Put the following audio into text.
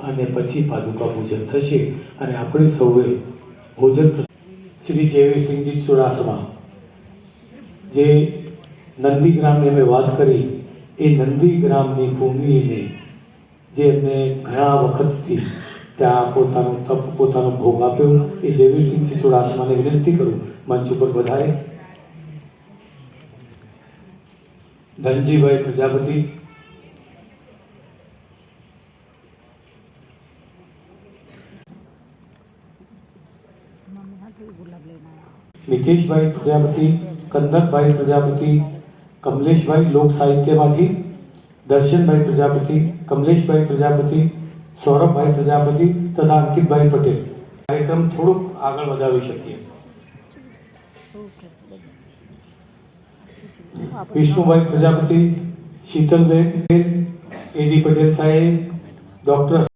અને પછી પાદુકા પૂજન થશે અને આપણે સૌએ ભોજન શ્રી જયવીરસિંહજી ચુડાસમા જે નંદીગ્રામની અમે વાત કરી એ નંદીગ્રામની ભૂમિને જે એમને ઘણા વખતથી ત્યાં પોતાનું તપ પોતાનો ભોગ આપ્યો એ જયવીરસિંહજી ચુડાસમાને વિનંતી કરું મંચ ઉપર વધારે. ધનજીભાઈ પ્રજાપતિ, નિકેશભાઈ પ્રજાપતિ, કંદરભાઈ પ્રજાપતિ, કમલેશભાઈ લોક સાહિત્યમાંથી, દર્શનભાઈ પ્રજાપતિ, કમલેશભાઈ પ્રજાપતિ, સૌરભભાઈ પ્રજાપતિ તથા અંકિતભાઈ પટેલ. કાર્યક્રમ થોડુંક આગળ વધાવી શકીએ. વિષ્ણુભાઈ પ્રજાપતિ, શીતલબેન, એડી પટેલ સાહેબ, ડોક્ટર